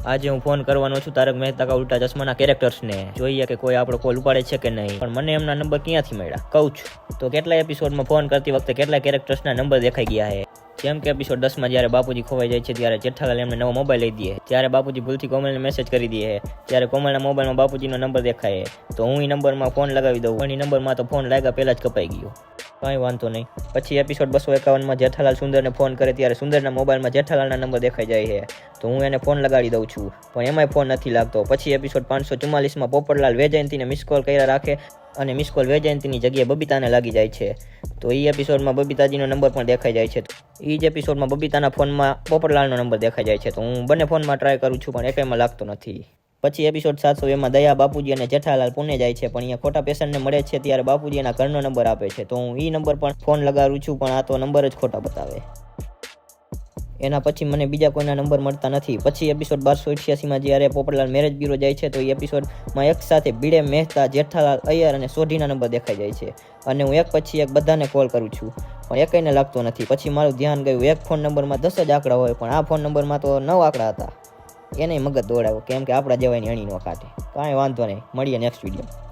આજે હું ફોન કરવાનો છું તારક મહેતા કા ઉલ્ટા ચશ્માના કેરેક્ટર્સને. જોઈએ કે કોઈ આપણો કોલ ઉપાડે છે કે નહીં, પણ મને એમના નંબર ક્યાંથી મળ્યા કહું છું તો કેટલા એપિસોડમાં ફોન કરતી વખતે કેટલા કેરેક્ટર્સના નંબર દેખાઈ ગયા છે. જેમ કે એપિસોડ 10માં જ્યારે બાપુજી ખોવાઈ જાય છે ત્યારે જેઠાલાલ એમને નવો મોબાઈલ લઈ દે, ત્યારે બાપુજી ભૂલથી કોમલને મેસેજ કરી દે, ત્યારે કોમલના મોબાઈલમાં બાપુજીનો નંબર દેખાય તો હું એ નંબરમાં ફોન લગાવી દઉં, પણ એ નંબરમાં તો ફોન લાગ્યા પહેલાં જ કપાઈ ગયો. કાંઈ વાંધો નહીં. પછી એપિસોડ 251માં જેઠાલાલ સુંદરને ફોન કરે ત્યારે સુંદરના મોબાઈલમાં જેઠાલાલના નંબર દેખાઈ જાય છે તો હું એને ફોન લગાડી દઉં છું, પણ એમાંય ફોન નથી લાગતો. પછી એપિસોડ 544માં પોપટલાલ વૈજયંતીને મિસ કોલ કર્યા રાખે અને મિસ કોલ વૈજયંતીની જગ્યાએ બબીતાને લાગી જાય છે તો એ એપિસોડમાં બબીતાજીનો નંબર પણ દેખાઈ જાય છે. એ જ એપિસોડમાં બબીતાના ફોનમાં પોપટલાલનો નંબર દેખાઈ જાય છે તો હું બંને ફોનમાં ટ્રાય કરું છું પણ એકેયમાં લાગતો નથી. પછી એપિસોડ 702માં દયા બાપુજી અને જેઠાલાલ પુણે જાય છે, પણ અહીંયા ખોટા પેશન્ટને મળે છે ત્યારે બાપુજી એના ઘરનો નંબર આપે છે તો હું એ નંબર પણ ફોન લગાડું છું, પણ આ તો નંબર જ ખોટા બતાવે. એના પછી મને બીજા કોઈના નંબર મળતા નથી. પછી એપિસોડ 1288માં જ્યારે પોપટલાલ મેરેજ બ્યુરો જાય છે તો એ એપિસોડમાં એક સાથે ભીડે, મહેતા, જેઠાલાલ, અય્યર અને સોઢીના નંબર દેખાઈ જાય છે અને હું એક પછી એક બધાને કોલ કરું છું પણ એકઈને લાગતો નથી. પછી મારું ધ્યાન ગયું એક ફોન નંબરમાં 10 જ આંકડા હોય પણ આ ફોન નંબરમાં તો 9 આંકડા હતા. એને મગજ દોડાવ્યો કેમ કે આપણા જેવાયની અણી ન કાઢે. કાંઈ વાંધો નહીં, મળીએ નેક્સ્ટ વિડીયો.